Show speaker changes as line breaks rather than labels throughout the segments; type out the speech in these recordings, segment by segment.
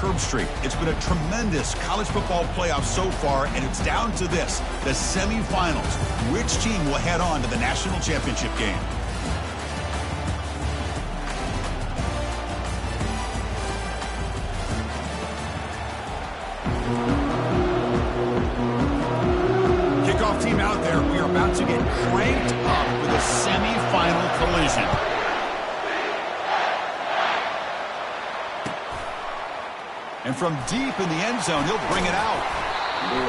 superb streak. It's been a tremendous college football playoff so far, and it's down to this, the semifinals. Which team will head on to the national championship game? Kickoff team out there. We are about to get cranked up with a semifinal collision. And from deep in the end zone, he'll bring it out.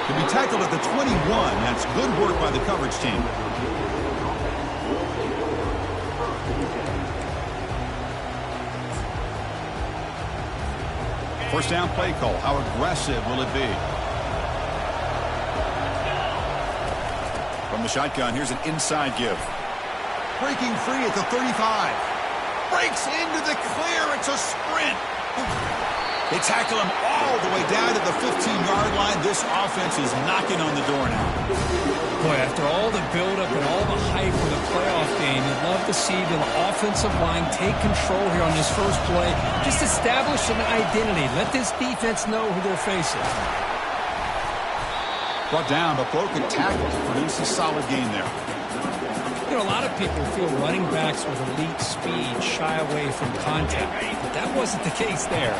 To be tackled at the 21, that's good work by the coverage team. First down play call. How aggressive will it be? From the shotgun, here's an inside give. Breaking free at the 35. Breaks into the clear. It's a sprint. They tackle him all the way down to the 15-yard line. This offense is knocking on the door now.
Boy, after all the buildup and all the hype for the playoff game, you'd love to see the offensive line take control here on this first play. Just establish an identity. Let this defense know who they're facing.
Brought down, but broken tackles produce a solid gain there.
You know, a lot of people feel running backs with elite speed shy away from contact, but that wasn't the case there.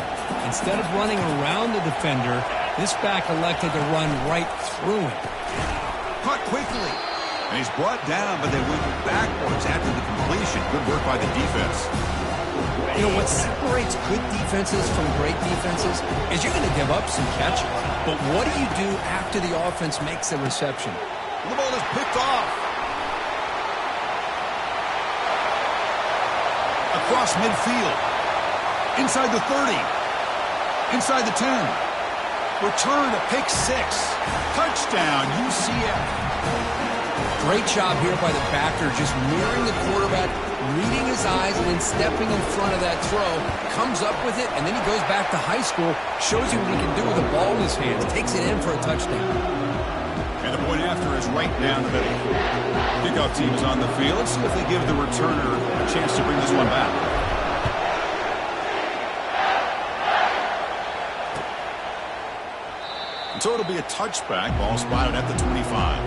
Instead of running around the defender, this back elected to run right through him.
Caught quickly. And he's brought down, but they went backwards after the completion. Good work by the defense.
You know, what separates good defenses from great defenses is you're going to give up some catches. But what do you do after the offense makes a reception?
The ball is picked off. Across midfield. Inside the 30. Inside the 10. Return to pick 6. Touchdown, UCF.
Great job here by the backer, just mirroring the quarterback, reading his eyes, and then stepping in front of that throw. Comes up with it, and then he goes back to high school, shows you what he can do with the ball in his hands, takes it in for a touchdown.
And the point after is right down the middle. Kickoff team is on the field. Let's see if they give the returner a chance to bring this one back. And so it'll be a touchback. Ball spotted at the 25.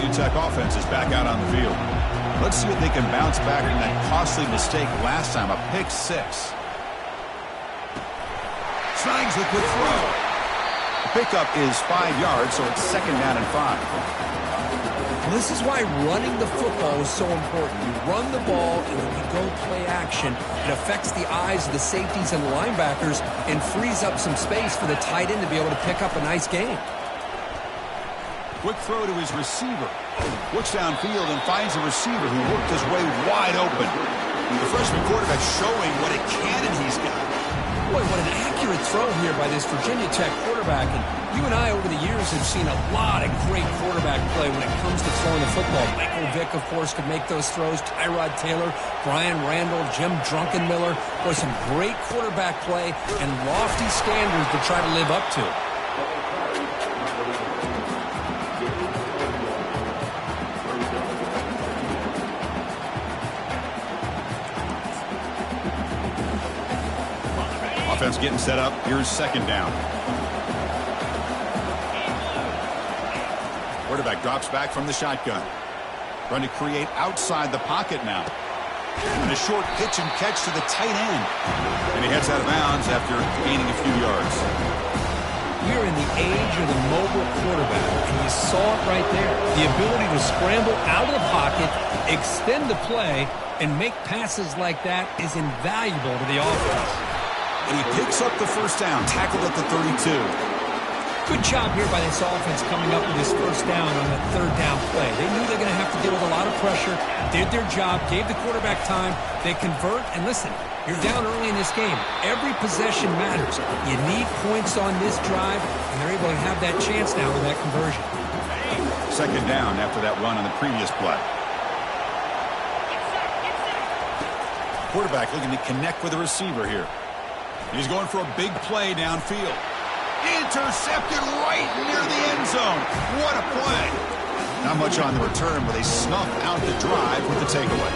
Tech offense is back out on the field. Let's see if they can bounce back from that costly mistake last time, a pick 6. Snags the good throw. The pickup is 5 yards, so it's second down and 5.
This is why running the football is so important. You run the ball, and when you go play action, it affects the eyes of the safeties and the linebackers and frees up some space for the tight end to be able to pick up a nice gain.
Quick throw to his receiver. Looks downfield and finds a receiver who worked his way wide open. The freshman quarterback showing what a cannon he's got.
Boy, what an accurate throw here by this Virginia Tech quarterback. And you and I over the years have seen a lot of great quarterback play when it comes to throwing the football. Michael Vick, of course, could make those throws. Tyrod Taylor, Brian Randall, Jim Drunkenmiller. Boy, some great quarterback play and lofty standards to try to live up to.
Offense getting set up. Here's second down. Quarterback drops back from the shotgun. Trying to create outside the pocket now. And a short pitch and catch to the tight end. And he heads out of bounds after gaining a few yards.
We're in the age of the mobile quarterback, and you saw it right there. The ability to scramble out of the pocket, extend the play, and make passes like that is invaluable to the offense.
And he picks up the first down, tackled at the 32.
Good job here by this offense coming up with this first down on that third down play. They knew they're going to have to deal with a lot of pressure, did their job, gave the quarterback time. They convert, and listen, you're down early in this game. Every possession matters. You need points on this drive, and they're able to have that chance now with that conversion.
Second down after that run on the previous play. Quarterback looking to connect with the receiver here. He's going for a big play downfield. Intercepted right near the end zone. What a play. Not much on the return, but they snuff out the drive with the takeaway.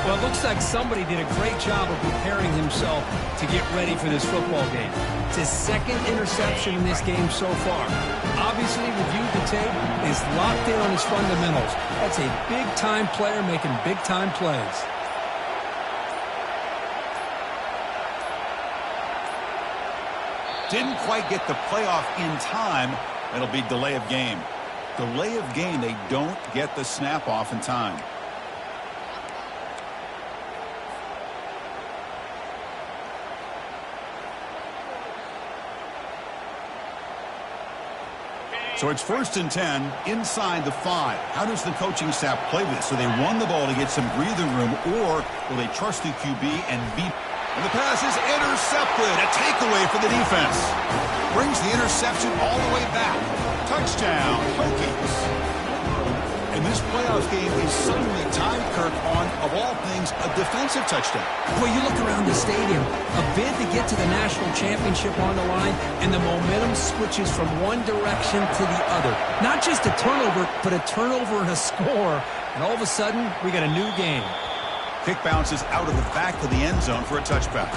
Well, it looks like somebody did a great job of preparing himself to get ready for this football game. It's his second interception in this game so far. Obviously, reviewed the tape, is locked in on his fundamentals. That's a big-time player making big-time plays.
Didn't quite get the playoff in time. It'll be delay of game. Delay of game, they don't get the snap off in time. So it's 1st and 10 inside the 5. How does the coaching staff play this? So they run the ball to get some breathing room, or will they trust the QB and beat? And the pass is intercepted. A takeaway for the defense. Brings the interception all the way back. Touchdown, Hokies. And this playoff game is suddenly tied, Kirk, on, of all things, a defensive touchdown.
Well, you look around the stadium, a bid to get to the national championship on the line, and the momentum switches from one direction to the other. Not just a turnover, but a turnover and a score. And all of a sudden, we got a new game.
Kick bounces out of the back of the end zone for a touchback.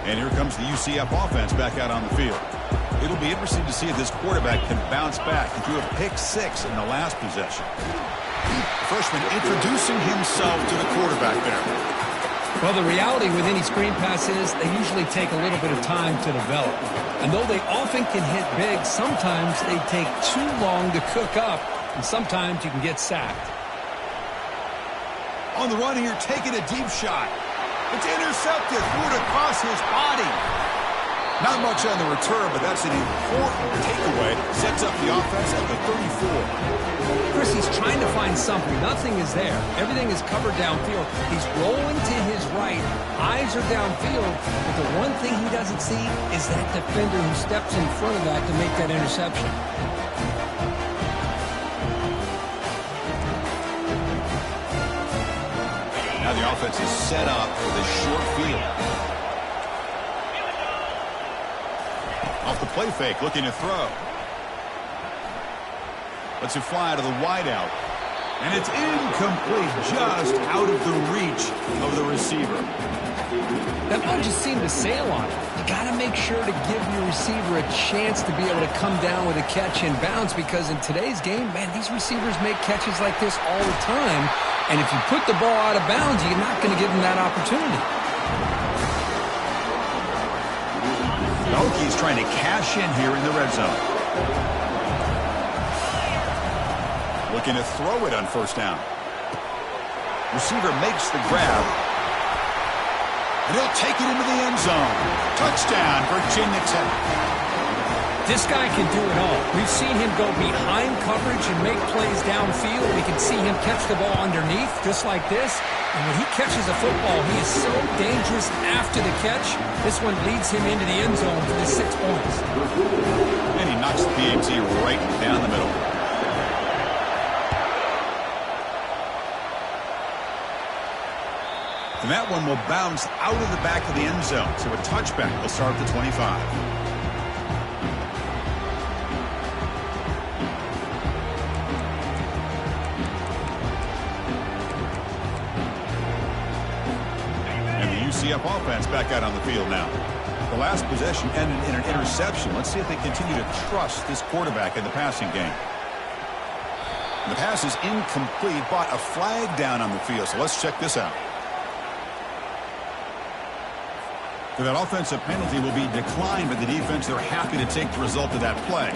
And here comes the UCF offense back out on the field. It'll be interesting to see if this quarterback can bounce back. He threw a pick-6 in the last possession. Freshman introducing himself to the quarterback there.
Well, the reality with any screen pass is they usually take a little bit of time to develop. And though they often can hit big, sometimes they take too long to cook up, and sometimes you can get sacked.
On the run here, taking a deep shot. It's intercepted, threw it across his body. Not much on the return, but that's an important takeaway. Sets up the offense at the 34.
Chris, he's trying to find something. Nothing is there. Everything is covered downfield. He's rolling to his right. Eyes are downfield. But the one thing he doesn't see is that defender who steps in front of that to make that interception.
Now the offense is set up for the short field. Off the play fake, looking to throw. Lets it fly to the wideout. And it's incomplete, just out of the reach of the receiver.
That ball just seemed to sail on it. You got to make sure to give your receiver a chance to be able to come down with a catch and bounce, because in today's game, man, these receivers make catches like this all the time. And if you put the ball out of bounds, you're not going to give them that opportunity.
The Hokies trying to cash in here in the red zone. Looking to throw it on 1st down. Receiver makes the grab. And he'll take it into the end zone. Touchdown, Virginia Tech.
This guy can do it all. We've seen him go behind coverage and make plays downfield. We can see him catch the ball underneath, just like this. And when he catches a football, he is so dangerous after the catch. This one leads him into the end zone for the 6 points.
And he knocks the PAT right down the middle. And that one will bounce out of the back of the end zone. So a touchback will start at the 25. UCF offense back out on the field now. The last possession ended in an interception. Let's see if they continue to trust this quarterback in the passing game. The pass is incomplete, but a flag down on the field. So let's check this out. So that offensive penalty will be declined by the defense. They're happy to take the result of that play.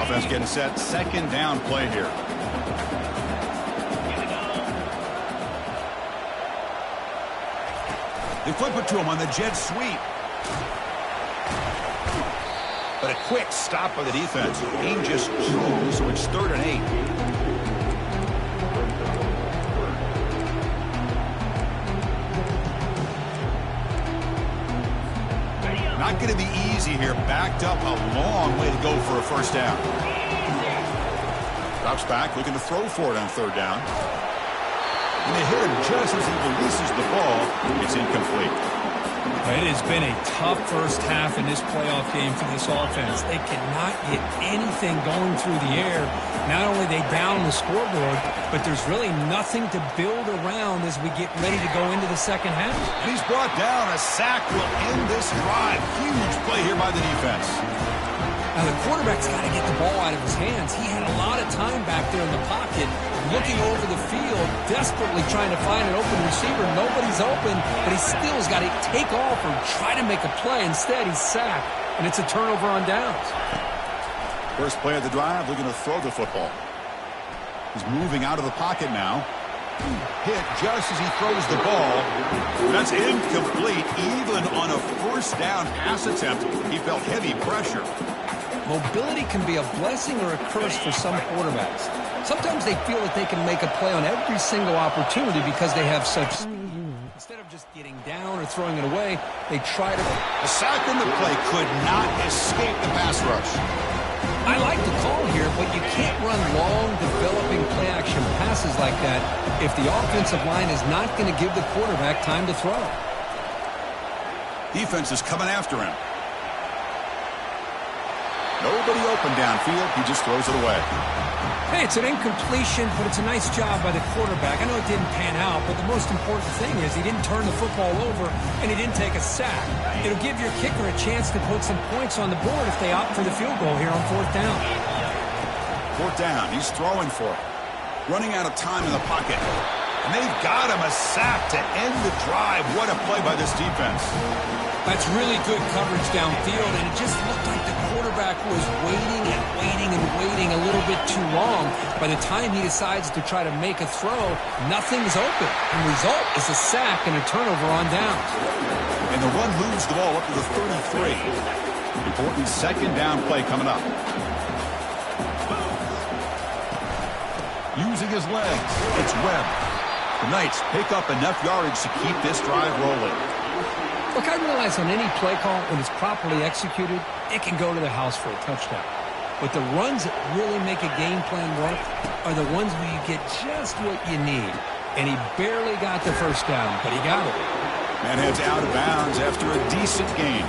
Offense getting set. 2nd down play here. They flip it to him on the jet sweep. But a quick stop by the defense. Gain just 2, so it's 3rd and 8. Not going to be easy here. Backed up a long way to go for a 1st down. Drops back, looking to throw for it on third down. And they hit him just as he releases the ball. It's incomplete.
It has been a tough first half in this playoff game for this offense. They cannot get anything going through the air. Not only are they down the scoreboard, but there's really nothing to build around as we get ready to go into the second half.
And he's brought down. A sack will end this drive. Huge play here by the defense.
Now, the quarterback's got to get the ball out of his hands. He had a lot of time back there in the pocket, looking over the field, desperately trying to find an open receiver. Nobody's open, but he still has got to take off or try to make a play. Instead, he's sacked, and it's a turnover on downs.
First play of the drive, looking to throw the football. He's moving out of the pocket now. Hit just as he throws the ball. That's incomplete. Even on a first down pass attempt, he felt heavy pressure.
Mobility can be a blessing or a curse for some quarterbacks. Sometimes they feel that they can make a play on every single opportunity because they have such... Instead of just getting down or throwing it away, they try to...
A sack in the play could not escape the pass rush.
I like the call here, but you can't run long, developing play-action passes like that if the offensive line is not going to give the quarterback time to throw.
Defense is coming after him. Nobody open downfield. He just throws it away.
Hey, it's an incompletion, but it's a nice job by the quarterback. I know it didn't pan out, but the most important thing is he didn't turn the football over and he didn't take a sack. It'll give your kicker a chance to put some points on the board if they opt for the field goal here on fourth down.
Fourth down. He's throwing for it. Running out of time in the pocket. And they've got him a sack to end the drive. What a play by this defense.
That's really good coverage downfield, and it just looked like the quarterback was waiting and waiting and waiting a little bit too long. By the time he decides to try to make a throw, nothing's open. The result is a sack and a turnover on downs.
And the run moves the ball up to the 33. Important second down play coming up. Using his legs, it's Webb. The Knights pick up enough yardage to keep this drive rolling.
Look, I realize on any play call, when it's properly executed, it can go to the house for a touchdown. But the runs that really make a game plan work are the ones where you get just what you need. And he barely got the first down, but he got it.
Man heads out of bounds after a decent game.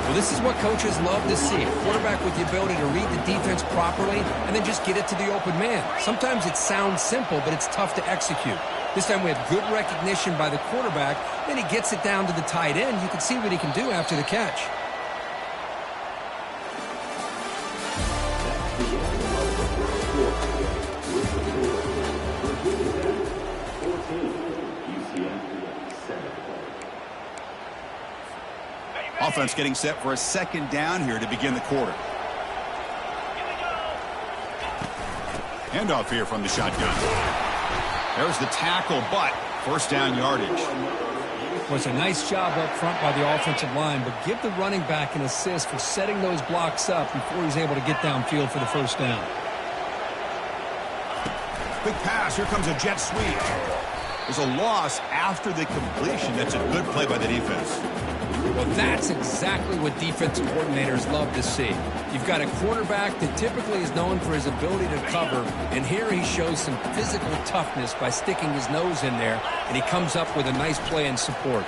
Well, this is what coaches love to see. A quarterback with the ability to read the defense properly and then just get it to the open man. Sometimes it sounds simple, but it's tough to execute. This time we have good recognition by the quarterback. Then he gets it down to the tight end. You can see what he can do after the catch.
Offense getting set for a second down here to begin the quarter. Handoff here from the shotgun. There's the tackle, but first down yardage.
Well, it's a nice job up front by the offensive line, but give the running back an assist for setting those blocks up before he's able to get downfield for the first down.
Big pass. Here comes a jet sweep. There's a loss after the completion. That's a good play by the defense.
Well, that's exactly what defensive coordinators love to see. You've got a quarterback that typically is known for his ability to cover, and here he shows some physical toughness by sticking his nose in there, and he comes up with a nice play in support.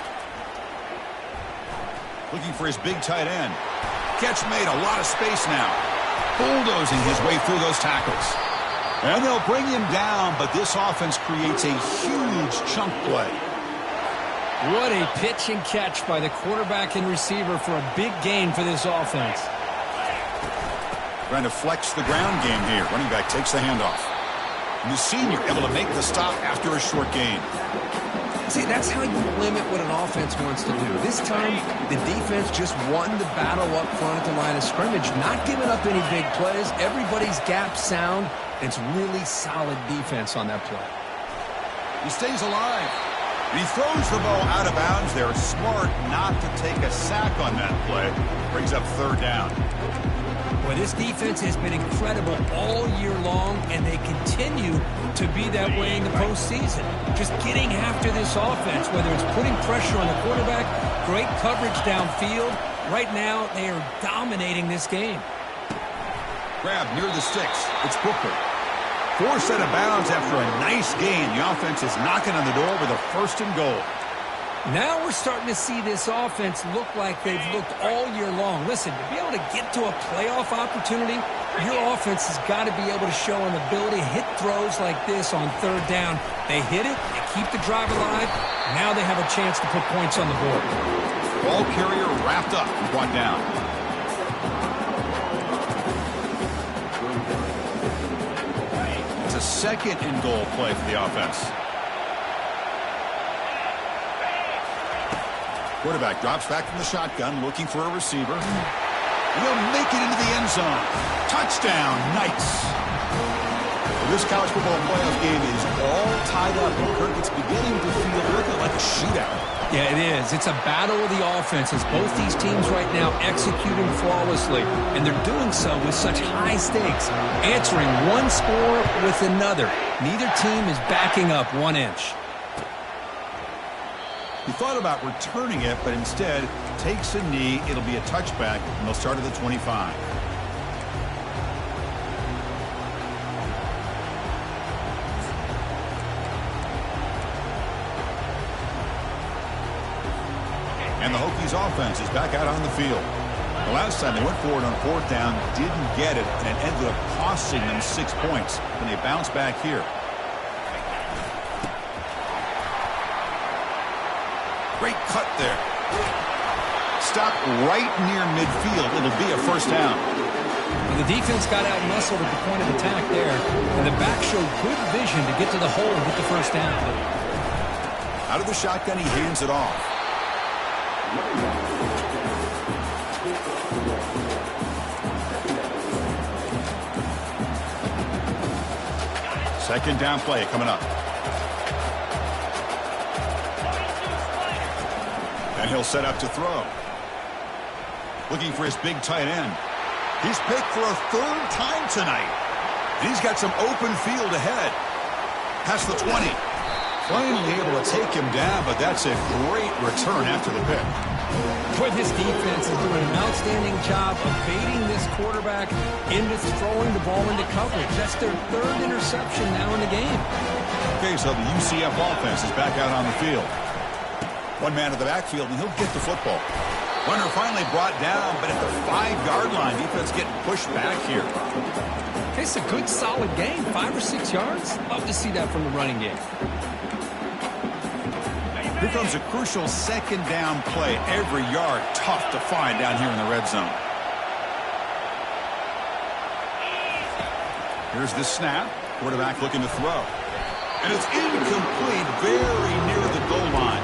Looking for his big tight end. Catch made, a lot of space now. Bulldozing his way through those tackles. And they'll bring him down, but this offense creates a huge chunk play.
What a pitch and catch by the quarterback and receiver for a big gain for this offense.
Trying to flex the ground game here. Running back takes the handoff. And the senior able to make the stop after a short gain.
See, that's how you limit what an offense wants to do. This time, the defense just won the battle up front at the line of scrimmage, not giving up any big plays. Everybody's gap sound. It's really solid defense on that play.
He stays alive. And he throws the ball out of bounds. They're smart not to take a sack on that play. Brings up third down.
Well, this defense has been incredible all year long, and they continue to be that way in the postseason. Just getting after this offense, whether it's putting pressure on the quarterback, great coverage downfield. Right now, they are dominating this game.
Grab near the sticks. It's Booker. Forced out of bounds after a nice gain. The offense is knocking on the door with a 1st and goal.
Now we're starting to see this offense look like they've looked all year long. Listen, to be able to get to a playoff opportunity, your offense has got to be able to show an ability to hit throws like this on 3rd down. They hit it, they keep the drive alive. Now they have a chance to put points on the board.
Ball carrier wrapped up and brought down. It's a 2nd and goal play for the offense. Quarterback drops back from the shotgun, looking for a receiver. And he'll make it into the end zone. Touchdown, Knights. This college football playoff game is all tied up. Kirk, it's beginning to feel looking like a shootout.
Yeah, it is. It's a battle of the offenses. Both these teams right now executing flawlessly, and they're doing so with such high stakes, answering one score with another. Neither team is backing up 1 inch.
He thought about returning it, but instead takes a knee. It'll be a touchback, and they'll start at the 25. And the Hokies offense is back out on the field. The last time they went forward on 4th down, didn't get it, and it ended up costing them 6 points. And they bounce back here. Great cut there. Stop right near midfield. It'll be a 1st down.
And the defense got out muscled at the point of attack there. And the back showed good vision to get to the hole and get the 1st down.
Out of the shotgun, he hands it off. Second down play coming up. And he'll set up to throw. Looking for his big tight end. He's picked for a 3rd time tonight. And he's got some open field ahead. Past the 20. Finally able to take him down, but that's a great return after the pick.
Boy, this defense is doing an outstanding job of baiting this quarterback into throwing the ball into coverage. That's their 3rd interception now in the game.
Okay, so the UCF offense is back out on the field. One man at the backfield, and he'll get the football. Runner finally brought down, but at the 5-yard line, defense getting pushed back here.
It's a good, solid game. 5 or 6 yards. Love to see that from the running game.
Here comes a crucial 2nd down play. Every yard tough to find down here in the red zone. Here's the snap. Quarterback looking to throw. And it's incomplete, very near the goal line.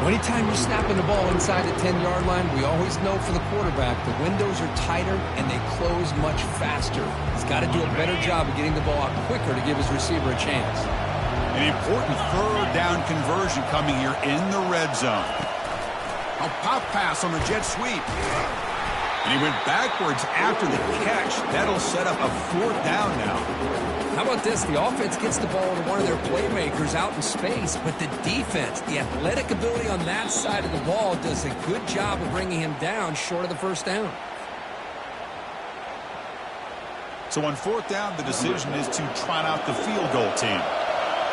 Anytime you're snapping the ball inside the 10-yard line, we always know for the quarterback the windows are tighter and they close much faster. He's got to do a better job of getting the ball out quicker to give his receiver a chance.
An important 3rd down conversion coming here in the red zone. A pop pass on the jet sweep. And he went backwards after the catch. That'll set up a 4th down now.
How about this? The offense gets the ball to one of their playmakers out in space, but the defense, the athletic ability on that side of the ball does a good job of bringing him down short of the 1st down.
So on 4th down, the decision is to trot out the field goal team.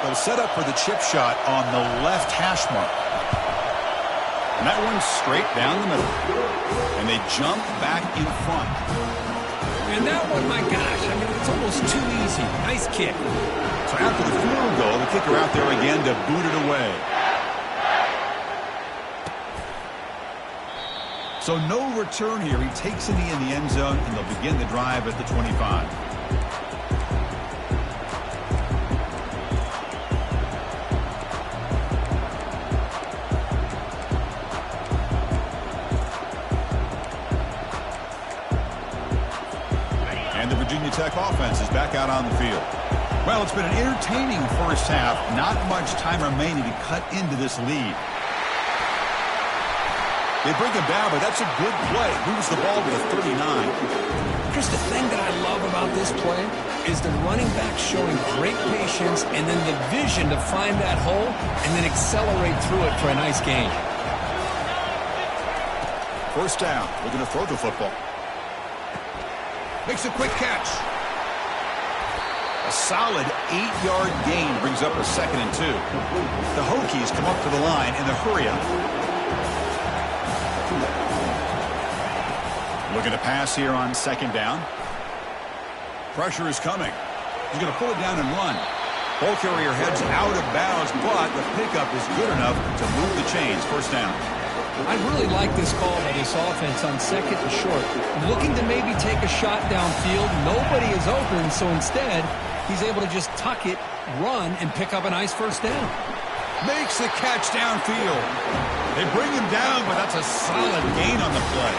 They'll set up for the chip shot on the left hash mark. And that one's straight down the middle. And they jump back in front.
And that one, my gosh, I mean, it's almost too easy. Nice kick.
So after the field goal, the kicker out there again to boot it away. So no return here. He takes a knee in the end zone, and they'll begin the drive at the 25. And the Virginia Tech offense is back out on the field. Well, it's been an entertaining 1st half. Not much time remaining to cut into this lead. They bring him down, but that's a good play. Moves the ball to the 39.
Chris, the thing that I love about this play is the running back showing great patience and then the vision to find that hole and then accelerate through it for a nice gain.
1st down. Looking to throw the football. Makes a quick catch. solid 8-yard gain brings up a 2nd and 2. The Hokies come up to the line in the hurry-up. Looking to pass here on 2nd down. Pressure is coming. He's going to pull it down and run. Ball carrier heads out of bounds, but the pickup is good enough to move the chains. 1st down.
I really like this call by this offense on 2nd and short. Looking to maybe take a shot downfield. Nobody is open, so instead, he's able to just tuck it, run, and pick up a nice 1st down.
Makes the catch downfield. They bring him down, but that's a solid gain on the play.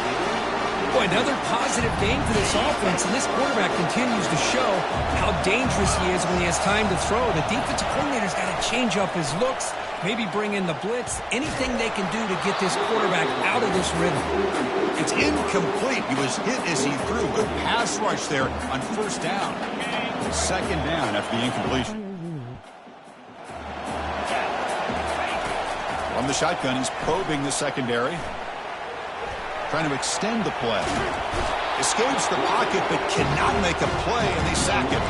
Boy, another positive game for this offense, and this quarterback continues to show how dangerous he is when he has time to throw. The defensive coordinator's got to change up his looks, maybe bring in the blitz, anything they can do to get this quarterback out of this rhythm.
It's incomplete. He was hit as he threw. Good pass rush there on 1st down. 2nd down after the incompletion. From the shotgun, he's probing the secondary. Trying to extend the play. Escapes the pocket, but cannot make a play, and they sack him.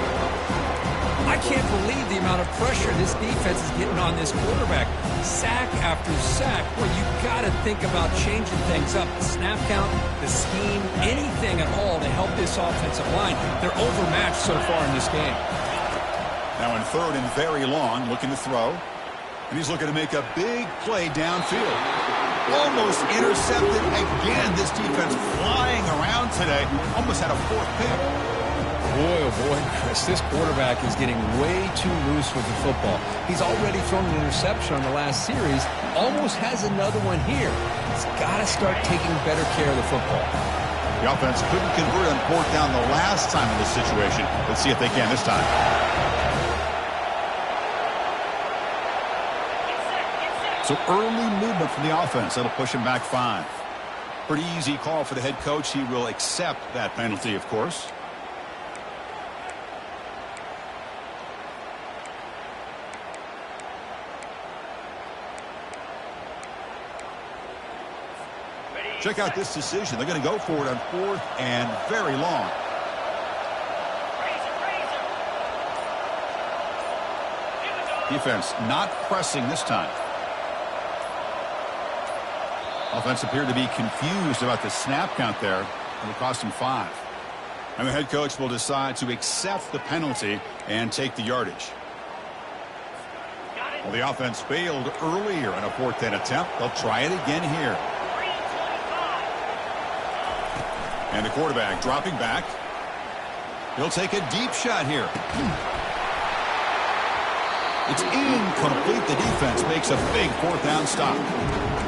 I can't believe the amount of pressure this defense is getting on this quarterback. Sack after sack. Well, you got to think about changing things up. The snap count, the scheme, anything at all to help this offensive line. They're overmatched so far in this game.
Now in 3rd and very long, looking to throw. And he's looking to make a big play downfield. Almost intercepted again. This defense flying around today. Almost had a 4th pick.
Boy, oh boy, Chris, this quarterback is getting way too loose with the football. He's already thrown an interception on the last series. Almost has another one here. He's got to start taking better care of the football.
The offense couldn't convert on 4th down the last time in this situation. Let's see if they can this time. So early movement from the offense. That'll push him back 5. Pretty easy call for the head coach. He will accept that penalty, of course. Check out this decision. They're going to go for it on 4th and very long. Defense not pressing this time. Offense appeared to be confused about the snap count there. It'll cost him 5. And the head coach will decide to accept the penalty and take the yardage. Well, the offense failed earlier in a 4th down attempt. They'll try it again here. And the quarterback dropping back. He'll take a deep shot here. It's incomplete. The defense makes a big 4th down stop.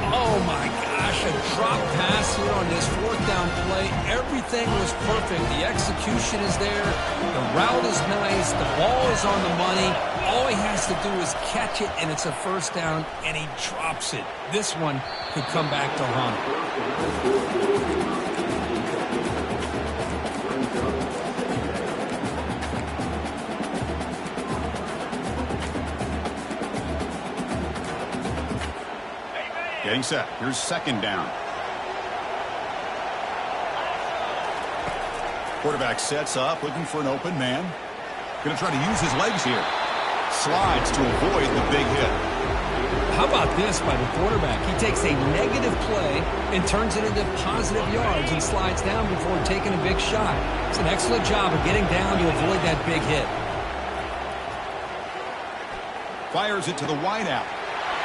Oh, my gosh, a drop pass here on this 4th down play. Everything was perfect. The execution is there. The route is nice. The ball is on the money. All he has to do is catch it, and it's a 1st down, and he drops it. This one could come back to haunt him.
Getting set. Here's 2nd down. Quarterback sets up, looking for an open man. Going to try to use his legs here. Slides to avoid the big hit.
How about this by the quarterback? He takes a negative play and turns it into positive yards and slides down before taking a big shot. It's an excellent job of getting down to avoid that big hit.
Fires it to the wideout.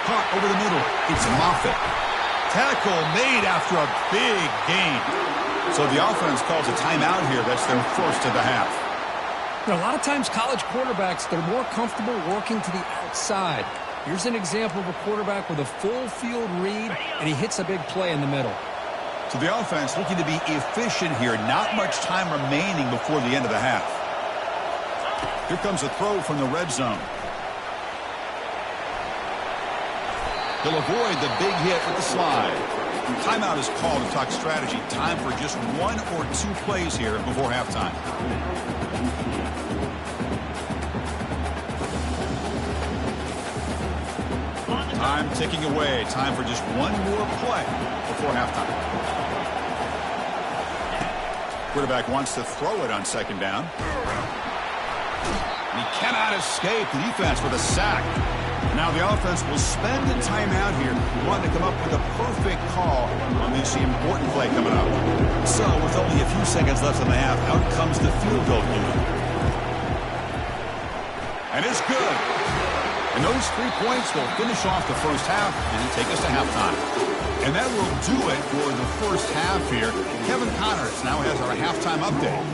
Caught over the middle. It's Moffitt. Tackle made after a big gain. So the offense calls a timeout here. That's their 1st of the half.
You know, a lot of times college quarterbacks, they're more comfortable working to the outside. Here's an example of a quarterback with a full field read, and he hits a big play in the middle.
So the offense looking to be efficient here. Not much time remaining before the end of the half. Here comes a throw from the red zone. He'll avoid the big hit with the slide. Timeout is called to talk strategy. Time for just 1 or 2 plays here before halftime. Time ticking away. Time for just 1 more play before halftime. Quarterback wants to throw it on 2nd down. And he cannot escape the defense with a sack. Now the offense will spend a timeout here. We want to come up with a perfect call on this important play coming up. So with only a few seconds left in the half, out comes the field goal unit. And it's good. And those 3 points will finish off the first half and take us to halftime. And that will do it for the first half here. Kevin Connors now has our halftime update.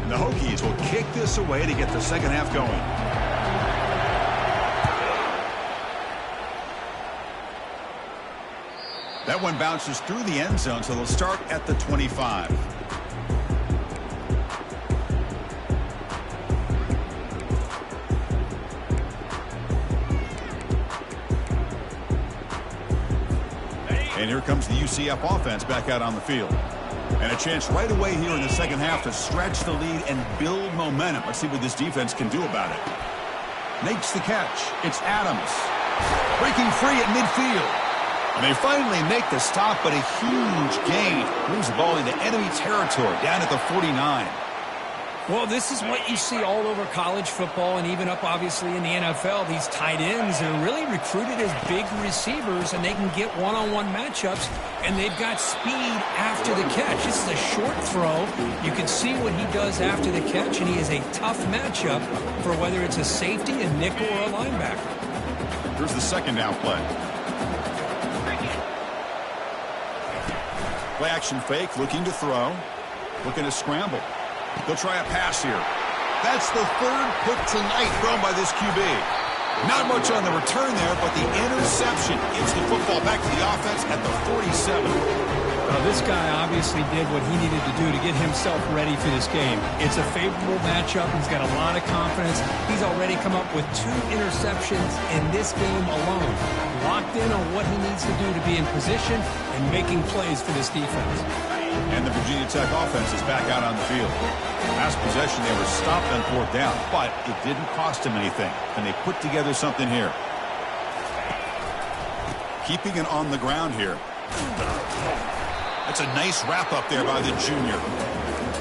And the Hokies will kick this away to get the second half going. That one bounces through the end zone, so they'll start at the 25. And here comes the UCF offense back out on the field. And a chance right away here in the second half to stretch the lead and build momentum. Let's see what this defense can do about it. Makes the catch. It's Adams. Breaking free at midfield. And they finally make the stop, but a huge gain. Moves the ball into enemy territory down at the 49.
Well, this is what you see all over college football and even up, obviously, in the NFL. These tight ends are really recruited as big receivers, and they can get one-on-one matchups, and they've got speed after the catch. This is a short throw. You can see what he does after the catch, and he is a tough matchup for whether it's a safety, a nickel, or a linebacker.
Here's the second down play. Play action fake, looking to throw, looking to scramble. They'll try a pass here. That's the third pick tonight thrown by this QB. Not much on the return there, but the interception gives the football back to the offense at the 47.
Well, this guy obviously did what he needed to do to get himself ready for this game. It's a favorable matchup. He's got a lot of confidence. He's already come up with 2 interceptions in this game alone. Locked in on what he needs to do to be in position and making plays for this defense.
And the Virginia Tech offense is back out on the field. Last possession, they were stopped on 4th down, but it didn't cost them anything. And they put together something here. Keeping it on the ground here. That's a nice wrap up there by the junior.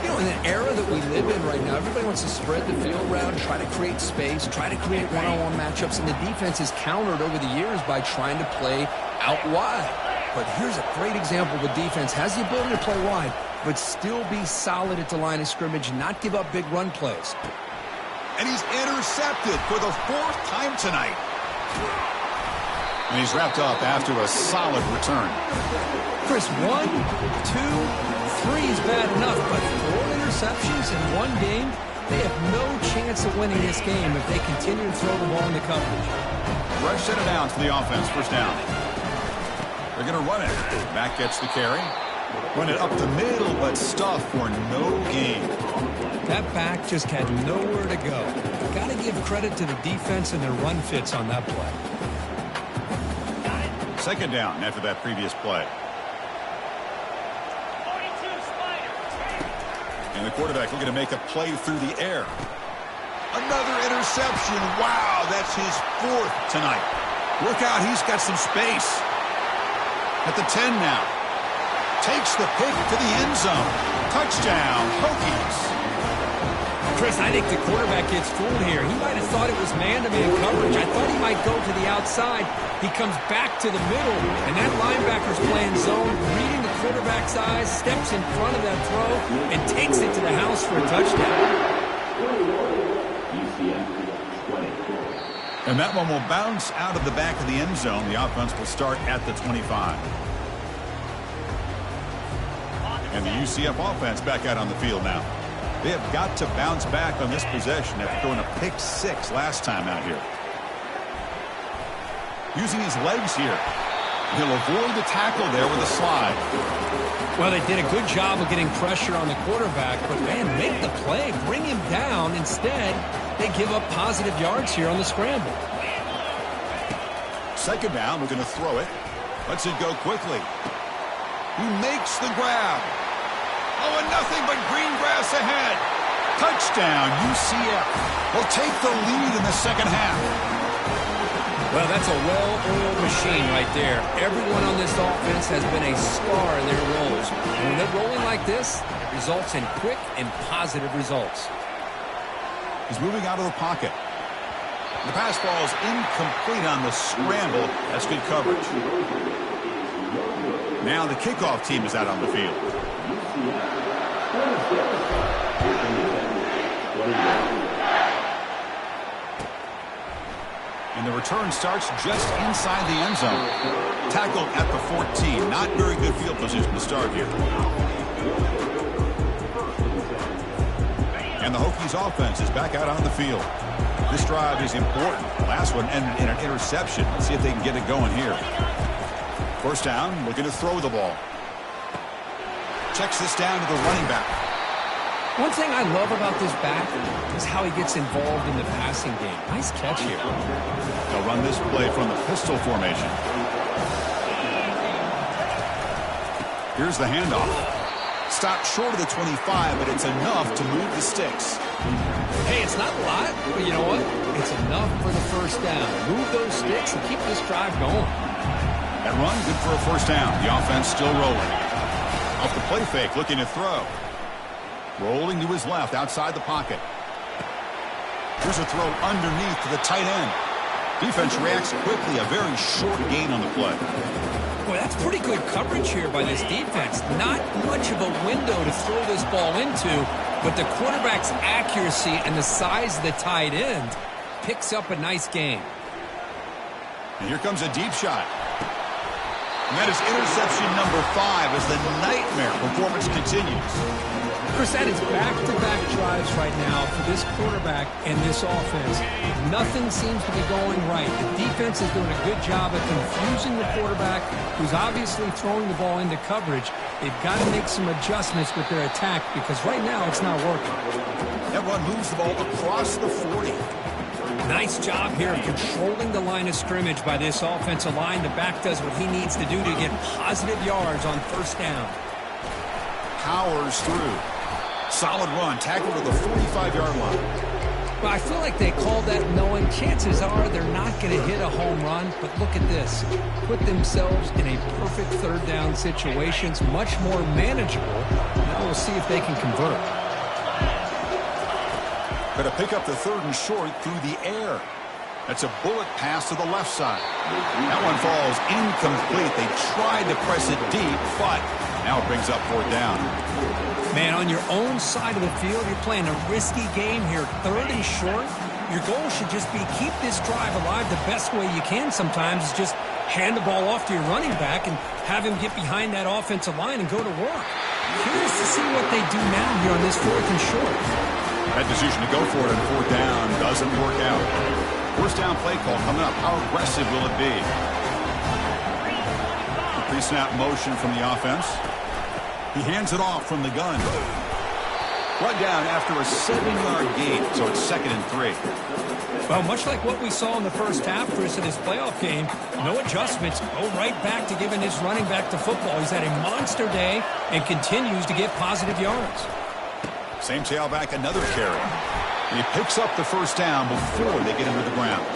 You know, in the era that we live in right now, everybody wants to spread the field around, try to create space, try to create one-on-one matchups, and the defense is countered over the years by trying to play out wide. But here's a great example. The defense has the ability to play wide, but still be solid at the line of scrimmage, not give up big run plays.
And he's intercepted for the 4th time tonight. And he's wrapped up after a solid return.
Chris, 1, 2, 3 is bad enough, but 4 interceptions in one game, they have no chance of winning this game if they continue to throw the ball into coverage.
Rush set it down for the offense. First down. They're going to run it. Mack gets the carry. Run it up the middle, but stuff for no gain.
That back just had nowhere to go. Got to give credit to the defense and their run fits on that play.
Second down after that previous play. And the quarterback looking to make a play through the air. Another interception. Wow, that's his 4th tonight. Look out, he's got some space. At the 10 now. Takes the pick to the end zone. Touchdown, Hokies.
Chris, I think the quarterback gets fooled here. He might have thought it was man-to-man coverage. I thought he might go to the outside. He comes back to the middle, and that linebacker's playing zone, reading the quarterback's eyes, steps in front of that throw, and takes it to the house for a touchdown.
And that one will bounce out of the back of the end zone. The offense will start at the 25. And the UCF offense back out on the field now. They have got to bounce back on this possession after throwing a pick 6 last time out here. Using his legs here. He'll avoid the tackle there with a slide.
Well, they did a good job of getting pressure on the quarterback, but, man, make the play. Bring him down. Instead, they give up positive yards here on the scramble.
Second down, we're going to throw it. Lets it go quickly. He makes the grab. Oh, and nothing but green grass ahead. Touchdown, UCF. Will take the lead in the second half.
Well, that's a well-oiled machine right there. Everyone on this offense has been a star in their roles. And when they're rolling like this, it results in quick and positive results.
He's moving out of the pocket. The pass ball is incomplete on the scramble. That's good coverage. Now the kickoff team is out on the field. And the return starts just inside the end zone. Tackled at the 14. Not very good field position to start here. And the Hokies offense is back out on the field. This drive is important. Last one ended in an interception. Let's see if they can get it going here. First down, looking to throw the ball. Checks this down to the running back.
One thing I love about this back is how he gets involved in the passing game. Nice catch here.
They'll run this play from the pistol formation. Here's the handoff. Stopped short of the 25, but it's enough to move the sticks.
Hey, it's not a lot, but you know what? It's enough for the first down. Move those sticks and keep this drive going.
That run, good for a first down. The offense still rolling. Off the play fake, looking to throw. Rolling to his left, outside the pocket. Here's a throw underneath to the tight end. Defense reacts quickly, a very short gain on the play.
Boy, that's pretty good coverage here by this defense. Not much of a window to throw this ball into, but the quarterback's accuracy and the size of the tight end picks up a nice gain.
And here comes a deep shot. And that is interception number 5 as the nightmare performance continues.
Chris, that is back-to-back drives right now for this quarterback and this offense. Nothing seems to be going right. The defense is doing a good job of confusing the quarterback, who's obviously throwing the ball into coverage. They've got to make some adjustments with their attack because right now it's not working.
That run moves the ball across the 40.
Nice job here of controlling the line of scrimmage by this offensive line. The back does what he needs to do to get positive yards on first down.
Powers through. Solid run, tackled to the 45-yard line.
Well, I feel like they called that knowing chances are they're not going to hit a home run. But look at this. Put themselves in a perfect third down situation. It's much more manageable. Now we'll see if they can convert.
Got to pick up the third and short through the air. That's a bullet pass to the left side. That one falls incomplete. They tried to press it deep, but now it brings up fourth down.
Man, on your own side of the field, you're playing a risky game here. Third and short, your goal should just be keep this drive alive the best way you can sometimes is just hand the ball off to your running back and have him get behind that offensive line and go to work. Curious to see what they do now here on this fourth and short.
That decision to go for it on fourth down doesn't work out. First down play call coming up. How aggressive will it be? The pre-snap motion from the offense. He hands it off from the gun. Run down after a 7-yard gain, so it's 2nd and 3.
Well, much like what we saw in the first half, Chris, in this playoff game, no adjustments, go right back to giving his running back to football. He's had a monster day and continues to get positive yards.
Same tailback, another carry. He picks up the first down before they get him to the ground.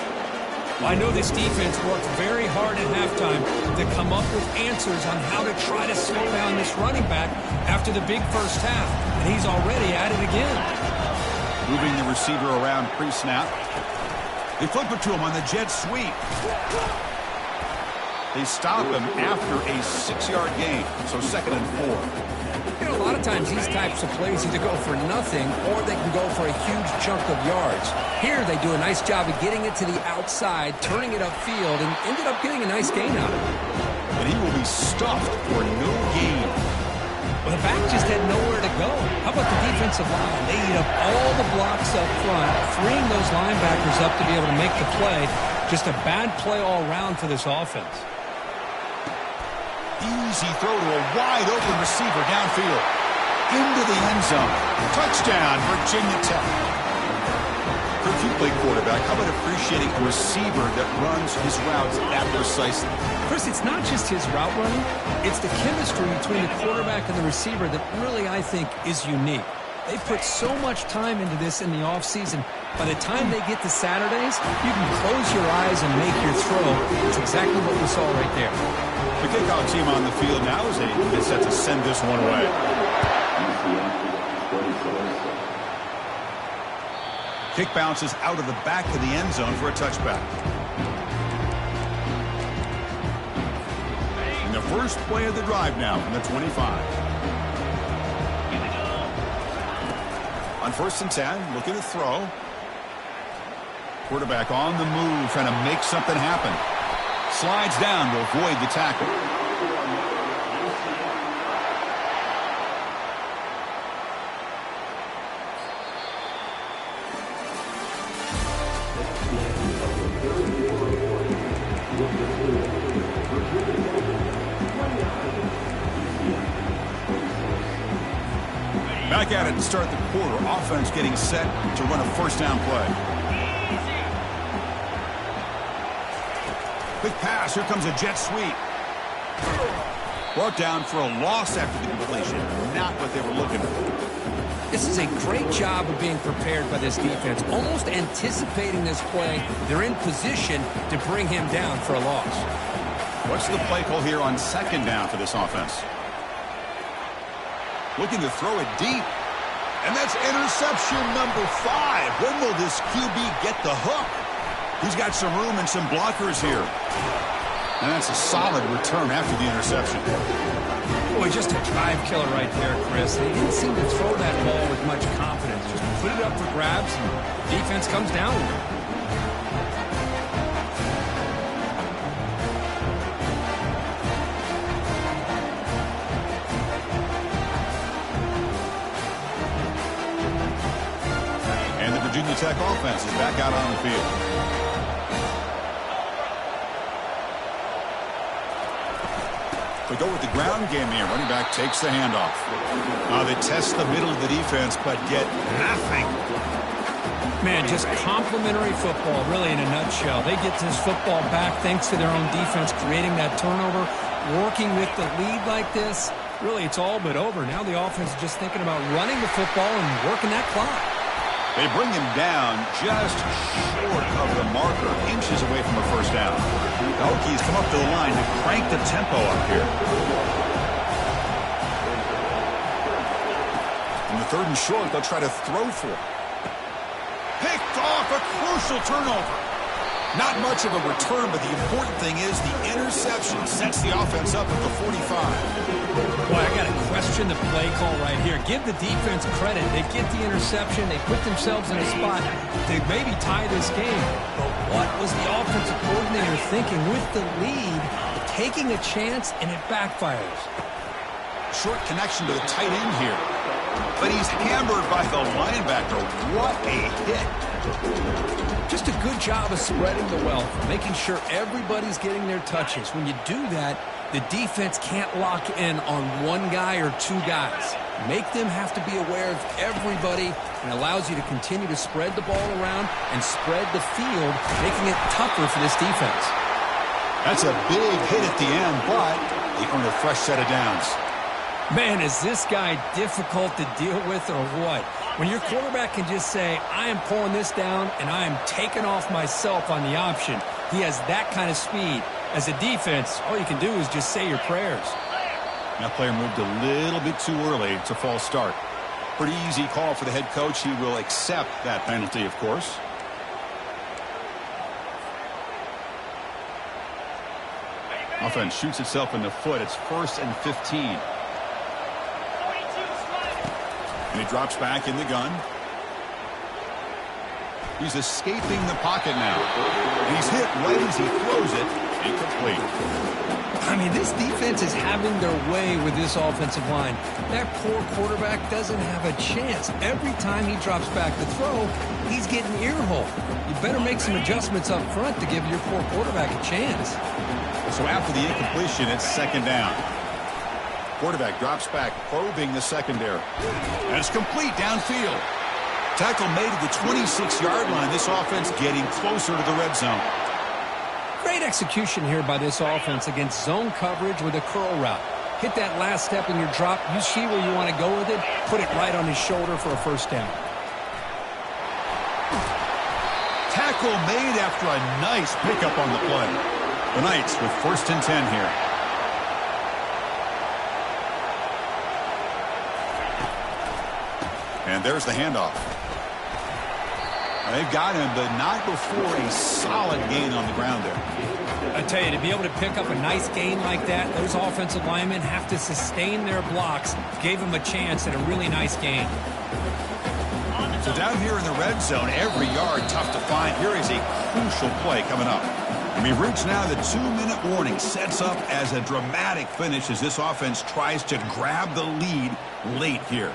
Well, I know this defense worked very hard at halftime to come up with answers on how to try to slow down this running back after the big first half. And he's already at it again.
Moving the receiver around pre-snap. They flip it to him on the jet sweep. They stop him after a 6-yard gain, so 2nd and 4.
You know, a lot of times these types of plays either go for nothing or they can go for a huge chunk of yards. Here they do a nice job of getting it to the outside, turning it upfield, and ended up getting a nice gain out of it.
And he will be stuffed for no gain.
Well, the back just had nowhere to go. How about the defensive line? They eat up all the blocks up front, freeing those linebackers up to be able to make the play. Just a bad play all around for this offense.
Easy throw to a wide-open receiver downfield. Into the end zone. Touchdown, Virginia Tech. If you play quarterback, how about appreciating a receiver that runs his routes that precisely?
Chris, it's not just his route running. It's the chemistry between the quarterback and the receiver that really, I think, is unique. They put so much time into this in the offseason. By the time they get to Saturdays, you can close your eyes and make your throw. It's exactly what we saw right there.
The kickoff team on the field now as they get set to send this one away. Kick bounces out of the back of the end zone for a touchback. And the first play of the drive now from the 25. On 1st and 10, looking to throw. Quarterback on the move, trying to make something happen. Slides down to avoid the tackle. Back at it to start the quarter. Offense getting set to run a first down play. Quick pass. Here comes a jet sweep. Brought down for a loss after the completion. Not what they were looking for.
This is a great job of being prepared by this defense. Almost anticipating this play. They're in position to bring him down for a loss.
What's the play call here on 2nd down for this offense? Looking to throw it deep. And that's interception number 5. When will this QB get the hook? He's got some room and some blockers here. And that's a solid return after the interception.
Boy, just a drive killer right there, Chris. They didn't seem to throw that ball with much confidence. Just put it up for grabs, and the defense comes down with it.
Virginia Tech offense is back out on the field. They go with the ground game here. Running back takes the handoff. They test the middle of the defense, but get nothing.
Man, just complimentary football, really, in a nutshell. They get this football back thanks to their own defense, creating that turnover, working with the lead like this. Really, it's all but over. Now the offense is just thinking about running the football and working that clock.
They bring him down just short of the marker, inches away from a first down. The Hokies come up to the line to crank the tempo up here. In the 3rd and short, they'll try to throw for it. Picked off, a crucial turnover. Not much of a return, but the important thing is the interception sets the offense up at the 45.
Boy, I got to question the play call right here. Give the defense credit. They get the interception. They put themselves in a spot to maybe tie this game. But what was the offensive coordinator thinking with the lead, taking a chance, and it backfires?
Short connection to the tight end here. But he's hammered by the linebacker. What a hit.
Just a good job of spreading the wealth, making sure everybody's getting their touches. When you do that, the defense can't lock in on one guy or two guys. Make them have to be aware of everybody, and allows you to continue to spread the ball around and spread the field, making it tougher for this defense.
That's a big hit at the end, but they earn a fresh set of downs.
Man, is this guy difficult to deal with or what? When your quarterback can just say, I am pulling this down and I am taking off myself on the option. He has that kind of speed. As a defense, all you can do is just say your prayers.
That player moved a little bit too early. It's a false start. Pretty easy call for the head coach. He will accept that penalty, of course. Offense shoots itself in the foot. It's 1st and 15. And he drops back in the gun. He's escaping the pocket now. And he's hit right as he throws it. Incomplete.
I mean, this defense is having their way with this offensive line. That poor quarterback doesn't have a chance. Every time he drops back to throw, he's getting earholed. You better make some adjustments up front to give your poor quarterback a chance.
So after the incompletion, it's 2nd down. Quarterback drops back, probing the secondary. And it's complete downfield. Tackle made at the 26-yard line. This offense getting closer to the red zone.
Great execution here by this offense against zone coverage with a curl route. Hit that last step in your drop. You see where you want to go with it. Put it right on his shoulder for a first down.
Tackle made after a nice pickup on the play. The Knights with 1st and 10 here. And there's the handoff. They've got him, but not before a solid gain on the ground there.
I tell you, to be able to pick up a nice gain like that, those offensive linemen have to sustain their blocks. Gave him a chance at a really nice gain.
So down here in the red zone, every yard tough to find. Here is a crucial play coming up. And we've reached now the 2-minute warning. Sets up as a dramatic finish as this offense tries to grab the lead late here.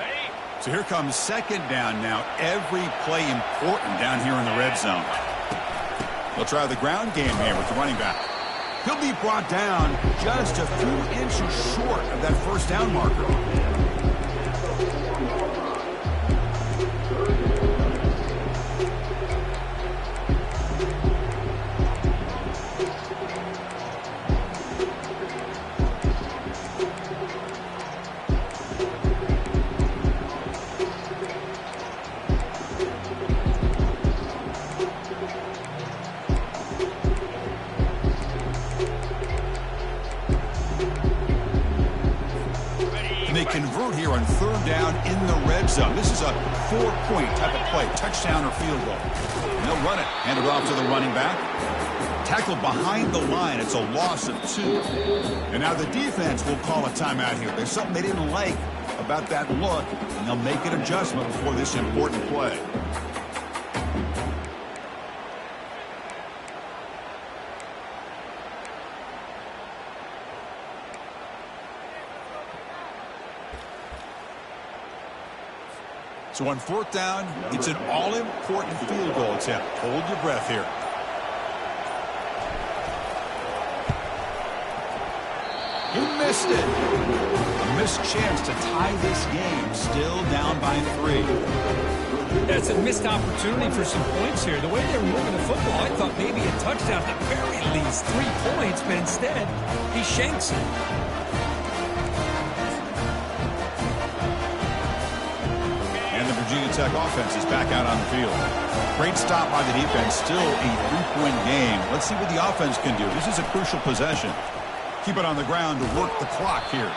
So here comes 2nd down now. Every play important down here in the red zone. They'll try the ground game here with the running back. He'll be brought down just a few inches short of that 1st down marker. Convert here on 3rd down in the red zone. This is a 4-point type of play, touchdown or field goal. And they'll run it, hand it off to the running back. Tackled behind the line. It's a loss of 2. And now the defense will call a timeout here. There's something they didn't like about that look, and they'll make an adjustment before this important play. So on 4th down, it's an all-important field goal attempt. Hold your breath here. You missed it. A missed chance to tie this game. Still down by 3.
That's a missed opportunity for some points here. The way they were moving the football, I thought maybe a touchdown at the very least. 3 points, but instead, he shanks it.
Virginia Tech offense is back out on the field. Great stop by the defense. Still a 3-point game. Let's see what the offense can do. This is a crucial possession. Keep it on the ground to work the clock here.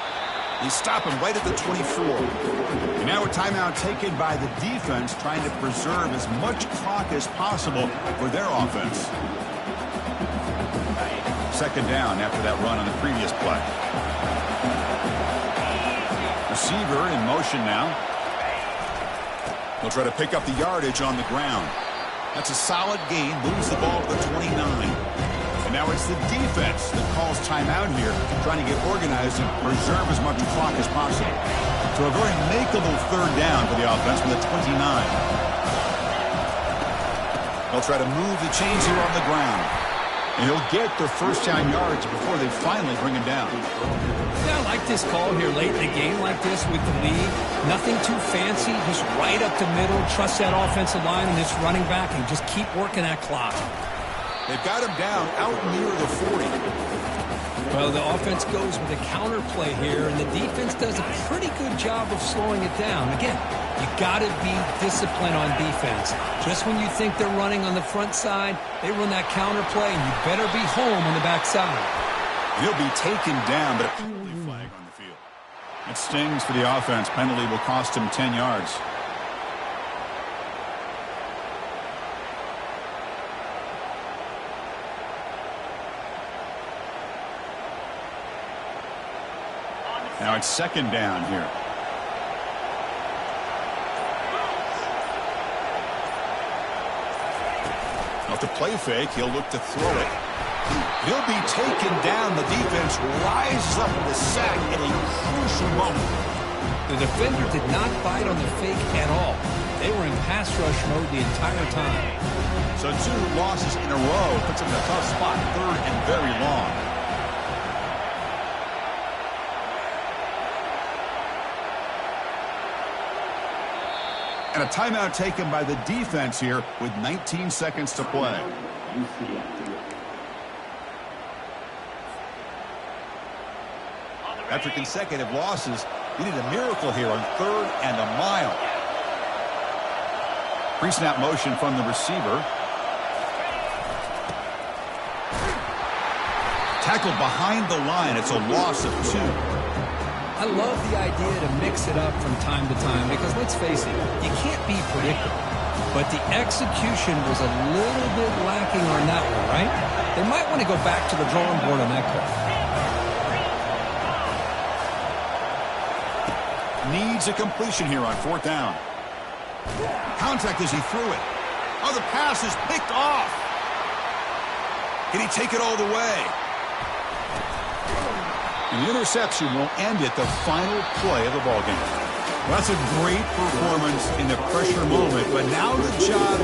They stop him right at the 24. And now a timeout taken by the defense, trying to preserve as much clock as possible for their offense. 2nd down after that run on the previous play. Receiver in motion now. They'll try to pick up the yardage on the ground. That's a solid gain. Moves the ball to the 29. And now it's the defense that calls timeout here, trying to get organized and preserve as much clock as possible. So a very makeable 3rd down for the offense from the 29. They'll try to move the chains here on the ground. And he'll get their 1st down yards before they finally bring him down.
Yeah, I like this call here late in a game like this with the lead. Nothing too fancy, just right up the middle. Trust that offensive line and this running back and just keep working that clock.
They've got him down out near the 40.
Well, the offense goes with a counter play here, and the defense does a pretty good job of slowing it down. Again, you got to be disciplined on defense. Just when you think they're running on the front side, they run that counter play, and you better be home on the back side.
He'll be taken down, but a penalty flag on the field. It stings for the offense. Penalty will cost him 10 yards. Now it's 2nd down here. Off the play fake, he'll look to throw it. He'll be taken down. The defense rises up in the sack at a crucial moment.
The defender did not bite on the fake at all. They were in pass rush mode the entire time.
So 2 losses in a row puts him in a tough spot. 3rd and very long. And a timeout taken by the defense here with 19 seconds to play. After consecutive losses, he needed a miracle here on 3rd and a mile. Pre-snap motion from the receiver. Tackled behind the line. It's a loss of 2.
I love the idea to mix it up from time to time because, let's face it, you can't be predictable. But the execution was a little bit lacking on that one, right? They might want to go back to the drawing board on that call.
Needs a completion here on 4th down. Contact as he threw it. Oh, the pass is picked off. Can he take it all the way? And the interception will end it, the final play of the ballgame. Well, that's a great performance in the pressure moment, but now the job